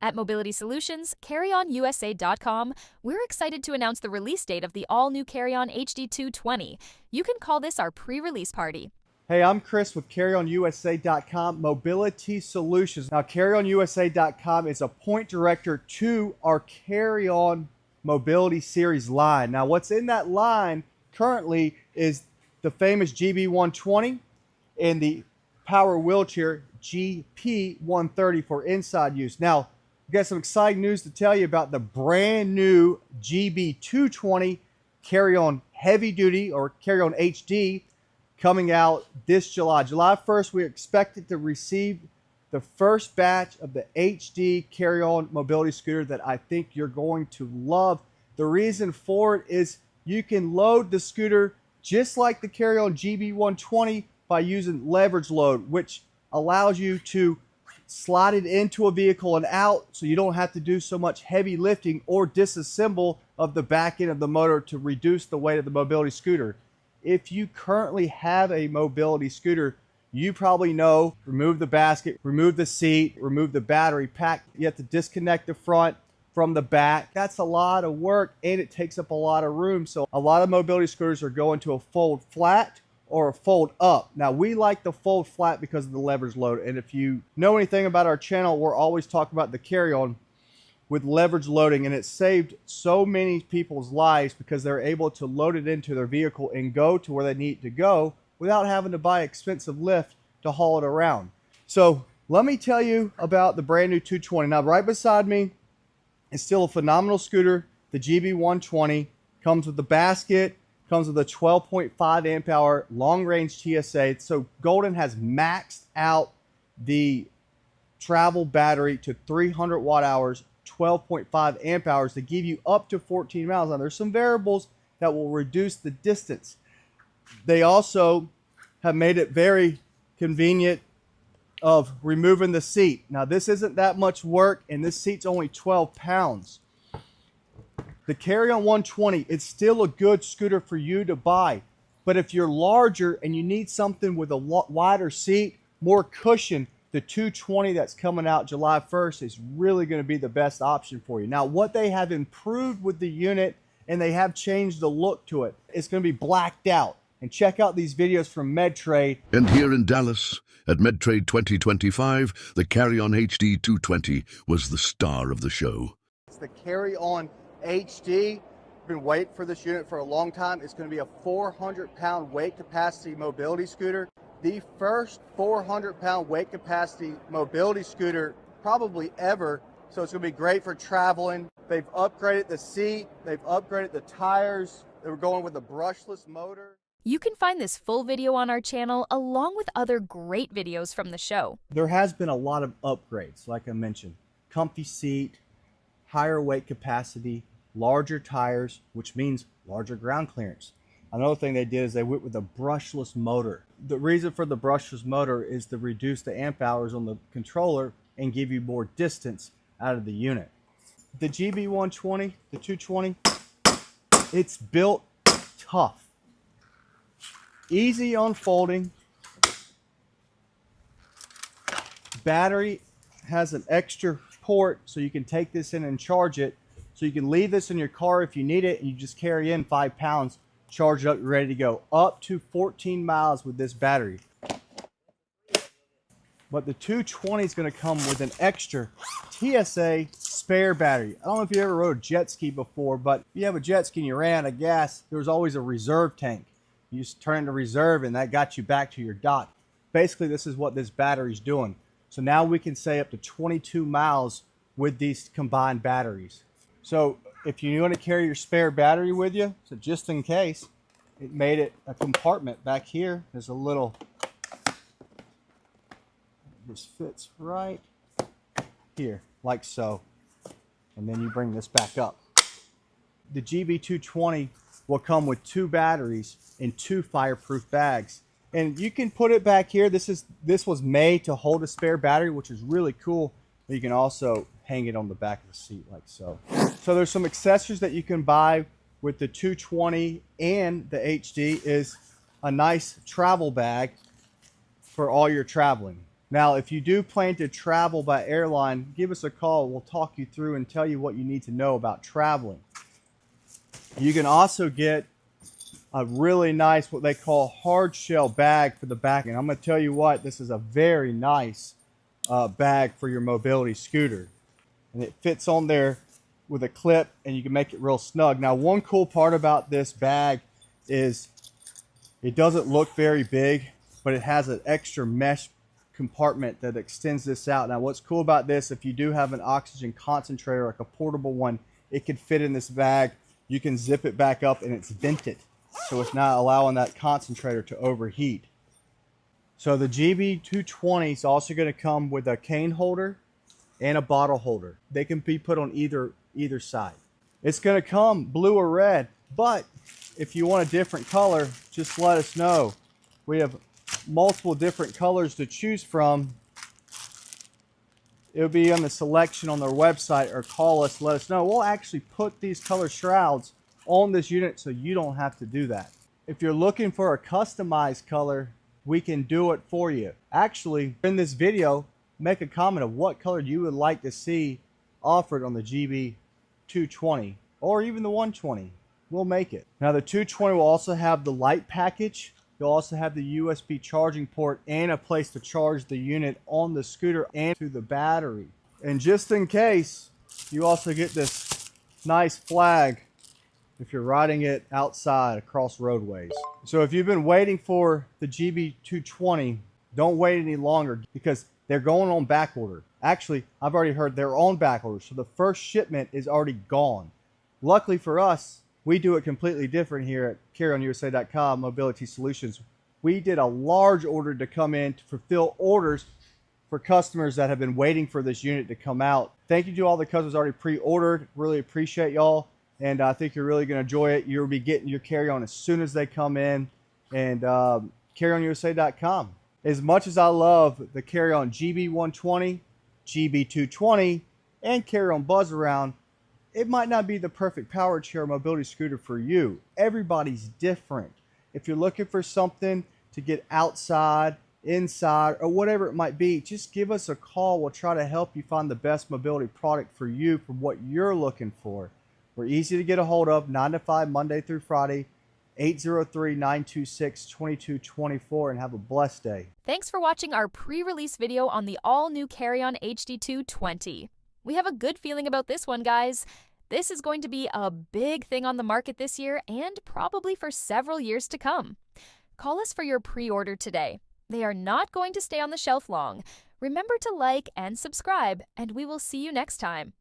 At Mobility Solutions, CarryonUSA.com, we're excited to announce the release date of the all-new Carryon HD 220. You can call this our pre-release party. Hey, I'm Chris with CarryonUSA.com, Mobility Solutions. Now, CarryonUSA.com is a point director to our Carryon Mobility Series line. Now, what's in that line currently is the famous GB120 and the Power Wheelchair GP130 for inside use. Now, I've got some exciting news to tell you about the brand new GB220 Carryon Heavy Duty or Carryon HD coming out this July. July 1st, we expect to receive the first batch of the HD Carryon mobility scooter that I think you're going to love. The reason for it is you can load the scooter just like the Carryon GB120 by using leverage load, which allows you to slide it into a vehicle and out so you don't have to do so much heavy lifting or disassemble of the back end of the motor to reduce the weight of the mobility scooter. If you currently have a mobility scooter, you probably know, remove the basket, remove the seat, remove the battery pack. You have to disconnect the front from the back. That's a lot of work and it takes up a lot of room. So a lot of mobility scooters are going to a fold flat or a fold up. Now, we like the fold flat because of the leverage load. And if you know anything about our channel, we're always talking about the Carryon with leverage loading, and it saved so many people's lives because they're able to load it into their vehicle and go to where they need to go without having to buy expensive lift to haul it around. So let me tell you about the brand new 220. Now, right beside me is still a phenomenal scooter. The GB120 comes with the basket, comes with a 12.5 amp hour long range TSA. So Golden has maxed out the travel battery to 300 watt hours, 12.5 amp hours to give you up to 14 miles. Now there's some variables that will reduce the distance. They also have made it very convenient of removing the seat. Now this isn't that much work and this seat's only 12 pounds. The Carryon 120, it's still a good scooter for you to buy. But if you're larger and you need something with a wider seat, more cushion, the 220 that's coming out July 1st is really going to be the best option for you. Now, what they have improved with the unit, and they have changed the look to it, it's going to be blacked out. And check out these videos from MedTrade. And here in Dallas, at MedTrade 2025, the Carryon HD 220 was the star of the show. It's the Carryon HD. Been waiting for this unit for a long time. It's going to be a 400-pound weight capacity mobility scooter. The first 400-pound weight capacity mobility scooter probably ever. So it's going to be great for traveling. They've upgraded the seat. They've upgraded the tires. They were going with a brushless motor. You can find this full video on our channel along with other great videos from the show. There has been a lot of upgrades, like I mentioned. Comfy seat, higher weight capacity, larger tires, which means larger ground clearance. Another thing they did is they went with a brushless motor. The reason for the brushless motor is to reduce the amp hours on the controller and give you more distance out of the unit. The GB120, the 220, it's built tough. Easy unfolding. Battery has an extra port so you can take this in and charge it. So you can leave this in your car if you need it and you just carry in 5 pounds, charge it up, you're ready to go. Up to 14 miles with this battery. But the 220 is going to come with an extra TSA spare battery. I don't know if you ever rode a jet ski before, but if you have a jet ski and you ran out of gas, there's always a reserve tank. You just turn to reserve and that got you back to your dock. Basically, this is what this battery's doing. So now we can say up to 22 miles with these combined batteries. So if you want to carry your spare battery with you, so just in case, it made it a compartment back here. There's a little, this fits right here, like so. And then you bring this back up. The GB220 will come with 2 batteries and 2 fireproof bags. And you can put it back here. This was made to hold a spare battery, which is really cool. But you can also hang it on the back of the seat like so. So there's some accessories that you can buy with the 220 and the HD is a nice travel bag for all your traveling. Now, if you do plan to travel by airline, give us a call. We'll talk you through and tell you what you need to know about traveling. You can also get a really nice, what they call hard shell bag for the back. And I'm going to tell you what, this is a very nice bag for your mobility scooter. And it fits on there with a clip, and you can make it real snug. Now, one cool part about this bag is it doesn't look very big, but it has an extra mesh compartment that extends this out. Now, what's cool about this, if you do have an oxygen concentrator, like a portable one, it can fit in this bag. You can zip it back up and it's vented, so it's not allowing that concentrator to overheat. So the GB220 is also going to come with a cane holder and a bottle holder. They can be put on either side. It's going to come blue or red, but if you want a different color, just let us know. We have multiple different colors to choose from. It'll be on the selection on their website, or call us, let us know. We'll actually put these color shrouds on this unit so you don't have to do that. If you're looking for a customized color, we can do it for you. Actually, in this video, make a comment of what color you would like to see offered on the GB220 or even the 120. We'll make it. Now, the 220 will also have the light package. You'll also have the USB charging port and a place to charge the unit on the scooter and to the battery. And just in case, you also get this nice flag if you're riding it outside across roadways. So if you've been waiting for the GB220, don't wait any longer, because they're going on back order. Actually, I've already heard they're on back order, so the first shipment is already gone. Luckily for us, we do it completely different here at CarryonUSA.com Mobility Solutions. We did a large order to come in to fulfill orders for customers that have been waiting for this unit to come out. Thank you to all the customers already pre-ordered. Really appreciate y'all, and I think you're really going to enjoy it. You'll be getting your carry-on as soon as they come in. And CarryonUSA.com. As much as I love the Carryon GB120, GB220, and Carryon Buzz Around, it might not be the perfect power chair or mobility scooter for you. Everybody's different. If you're looking for something to get outside, inside, or whatever it might be, just give us a call. We'll try to help you find the best mobility product for you, for what you're looking for. We're easy to get a hold of, 9 to 5, Monday through Friday, 803-926-2224, and have a blessed day. Thanks for watching our pre-release video on the all-new Carryon HD220. We have a good feeling about this one, guys. This is going to be a big thing on the market this year and probably for several years to come. Call us for your pre-order today. They are not going to stay on the shelf long. Remember to like and subscribe, and we will see you next time.